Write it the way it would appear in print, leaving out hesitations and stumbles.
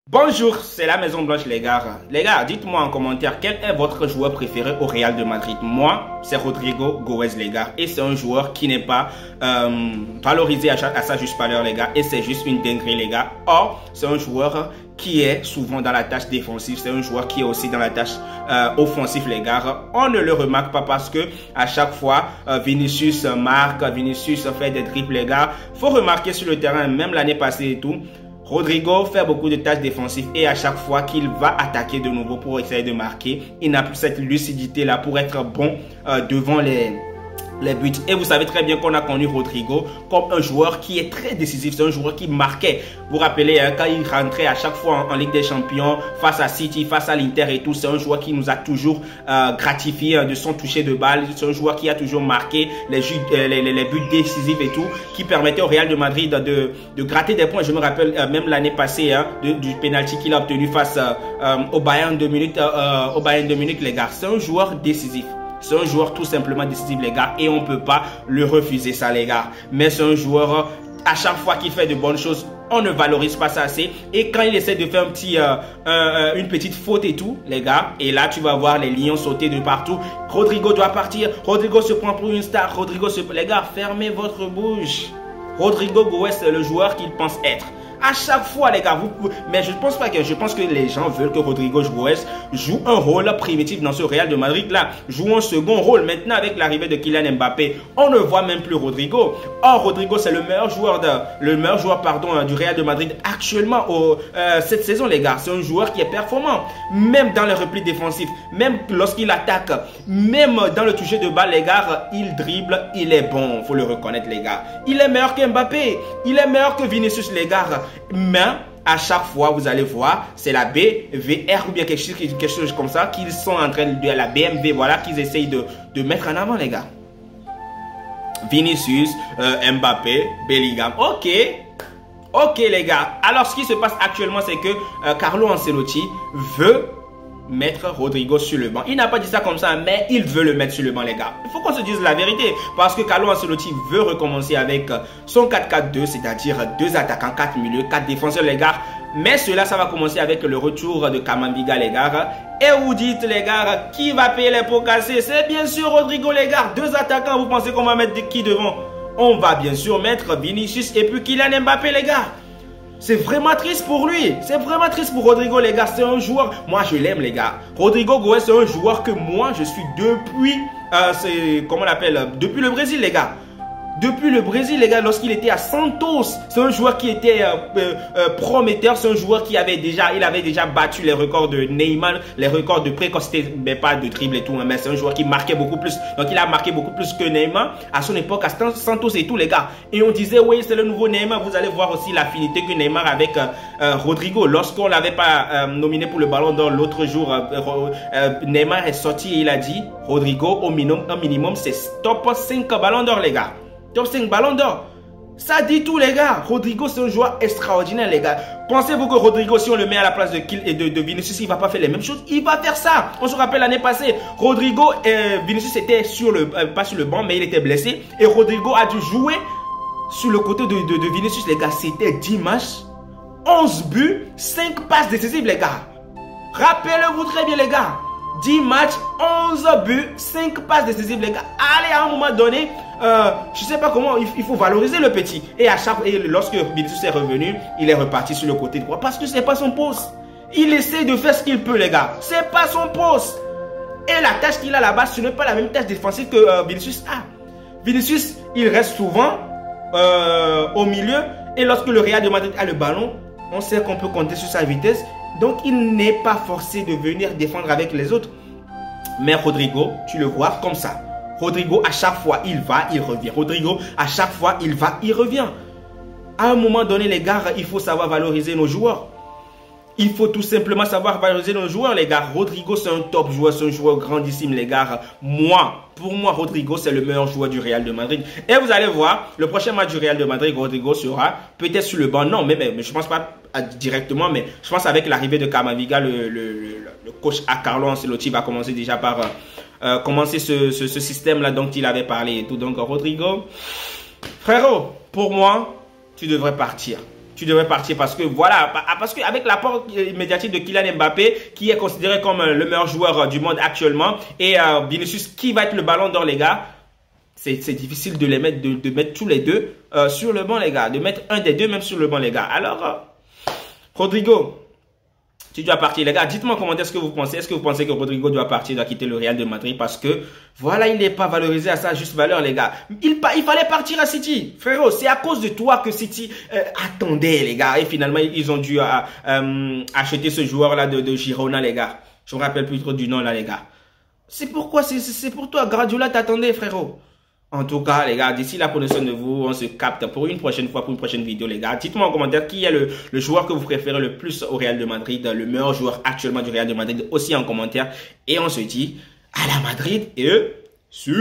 Bonjour, c'est la Maison Blanche les gars. Les gars, dites-moi en commentaire quel est votre joueur préféré au Real de Madrid. Moi, c'est Rodrigo Goes les gars. Et c'est un joueur qui n'est pas valorisé à sa juste valeur les gars. Et c'est juste une dinguerie les gars. Or, c'est un joueur qui est souvent dans la tâche défensive. C'est un joueur qui est aussi dans la tâche offensive les gars. On ne le remarque pas parce que à chaque fois, Vinicius marque, Vinicius fait des dribbles les gars. Faut remarquer sur le terrain, même l'année passée et tout, Rodrigo fait beaucoup de tâches défensives et à chaque fois qu'il va attaquer de nouveau pour essayer de marquer, il n'a plus cette lucidité là pour être bon devant les buts. Et vous savez très bien qu'on a connu Rodrigo comme un joueur qui est très décisif. C'est un joueur qui marquait. Vous vous rappelez quand il rentrait à chaque fois en Ligue des Champions face à City, face à l'Inter et tout. C'est un joueur qui nous a toujours gratifié de son toucher de balle. C'est un joueur qui a toujours marqué les buts décisifs et tout, qui permettait au Real de Madrid de gratter des points. Je me rappelle même l'année passée du penalty qu'il a obtenu face au Bayern de Munich, les gars. C'est un joueur décisif. C'est un joueur tout simplement décisif les gars et on ne peut pas le refuser ça les gars. Mais c'est un joueur à chaque fois qu'il fait de bonnes choses, on ne valorise pas ça assez. Et quand il essaie de faire une petite faute et tout les gars, et là tu vas voir les lions sauter de partout. Rodrigo doit partir, Rodrigo se prend pour une star, les gars fermez votre bouche. Rodrigo Goes c'est le joueur qu'il pense être. À chaque fois les gars, mais je pense que les gens veulent que Rodrigo Goes joue un rôle primitif dans ce Real de Madrid là, joue un second rôle. Maintenant avec l'arrivée de Kylian Mbappé, on ne voit même plus Rodrigo. Or Rodrigo c'est le meilleur joueur du Real de Madrid actuellement cette saison les gars. C'est un joueur qui est performant, même dans les replis défensifs, même lorsqu'il attaque, même dans le toucher de balle les gars, il dribble, il est bon, faut le reconnaître les gars. Il est meilleur que Mbappé, il est meilleur que Vinicius les gars. Mais à chaque fois, vous allez voir, c'est la BVR ou bien quelque chose comme ça qu'ils sont en train de la BMW, voilà, qu'ils essayent de mettre en avant, les gars. Vinicius, Mbappé, Bellingham. Ok, les gars. Alors, ce qui se passe actuellement, c'est que Carlo Ancelotti veut mettre Rodrigo sur le banc. Il n'a pas dit ça comme ça, mais il veut le mettre sur le banc, les gars. Il faut qu'on se dise la vérité, parce que Carlo Ancelotti veut recommencer avec son 4-4-2, c'est-à-dire 2 attaquants, 4 milieux, 4 défenseurs, les gars. Mais cela, ça va commencer avec le retour de Camavinga, les gars. Et vous dites, les gars, qui va payer les pots cassés? C'est bien sûr Rodrigo, les gars. 2 attaquants, vous pensez qu'on va mettre qui devant? On va bien sûr mettre Vinicius et puis Kylian Mbappé, les gars. C'est vraiment triste pour lui. C'est vraiment triste pour Rodrigo, les gars. C'est un joueur, moi je l'aime, les gars. Rodrigo Goes, c'est un joueur que moi je suis depuis, comment on l'appelle, depuis le Brésil, les gars. Depuis le Brésil, les gars, lorsqu'il était à Santos, c'est un joueur qui était prometteur. C'est un joueur qui avait déjà battu les records de Neymar, les records de précocité, mais pas de dribble et tout, mais c'est un joueur qui marquait beaucoup plus. Donc il a marqué beaucoup plus que Neymar à son époque à Santos et tout, les gars. Et on disait, oui, c'est le nouveau Neymar. Vous allez voir aussi l'affinité que Neymar avec Rodrigo. Lorsqu'on l'avait pas nominé pour le Ballon d'Or l'autre jour, Neymar est sorti et il a dit, Rodrigo, au minimum, c'est top 5 Ballons d'Or, les gars. Top 5 Ballon d'Or. Ça dit tout les gars. Rodrigo c'est un joueur extraordinaire les gars. Pensez-vous que Rodrigo, si on le met à la place de Vinicius, il va pas faire les mêmes choses? Il va faire ça. On se rappelle l'année passée, Rodrigo et Vinicius étaient pas sur le banc, mais il était blessé. Et Rodrigo a dû jouer sur le côté de Vinicius les gars. C'était 10 matchs, 11 buts, 5 passes décisives les gars. Rappelez-vous très bien les gars. 10 matchs, 11 buts, 5 passes décisives les gars. Allez, à un moment donné, je sais pas comment, il faut valoriser le petit. Et lorsque Vinicius est revenu, il est reparti sur le côté droit parce que c'est pas son poste. Il essaie de faire ce qu'il peut les gars. C'est pas son poste. Et la tâche qu'il a là-bas, ce n'est pas la même tâche défensive que Vinicius a. Vinicius, il reste souvent au milieu. Et lorsque le Real de Madrid a le ballon, on sait qu'on peut compter sur sa vitesse. Donc, il n'est pas forcé de venir défendre avec les autres. Mais Rodrigo, tu le vois comme ça. Rodrigo, à chaque fois, il va, il revient. Rodrigo, à chaque fois, il va, il revient. À un moment donné, les gars, il faut savoir valoriser nos joueurs. Il faut tout simplement savoir valoriser nos joueurs, les gars. Rodrigo, c'est un top joueur, c'est un joueur grandissime, les gars. Pour moi, Rodrigo, c'est le meilleur joueur du Real de Madrid. Et vous allez voir, le prochain match du Real de Madrid, Rodrigo sera peut-être sur le banc. Non, mais je pense pas directement, mais je pense avec l'arrivée de Camavinga, le coach à Carlo Ancelotti va commencer déjà par commencer ce système-là dont il avait parlé et tout. Donc, Rodrigo, frérot, pour moi, tu devrais partir. tu devrais partir parce que voilà, parce qu'avec l'apport médiatique de Kylian Mbappé, qui est considéré comme le meilleur joueur du monde actuellement, et Vinicius, qui va être le ballon d'or, les gars, c'est difficile de les mettre, de mettre tous les deux sur le banc, les gars, de mettre un des deux même sur le banc, les gars. Alors, Rodrigo, tu dois partir, les gars. Dites-moi en commentaire ce que vous pensez. Est-ce que vous pensez que Rodrigo doit partir, doit quitter le Real de Madrid parce que, voilà, il n'est pas valorisé à sa juste valeur, les gars. Il fallait partir à City. Frérot, c'est à cause de toi que City attendait, les gars. Et finalement, ils ont dû acheter ce joueur-là de Girona, les gars. Je me rappelle plus trop du nom, là, les gars. C'est pourquoi, c'est pour toi. Guardiola t'attendait, frérot. En tout cas, les gars, d'ici là, prenez soin de vous. On se capte pour une prochaine fois, pour une prochaine vidéo, les gars. Dites-moi en commentaire qui est le joueur que vous préférez le plus au Real de Madrid, le meilleur joueur actuellement du Real de Madrid, aussi en commentaire. Et on se dit à la Madrid et sur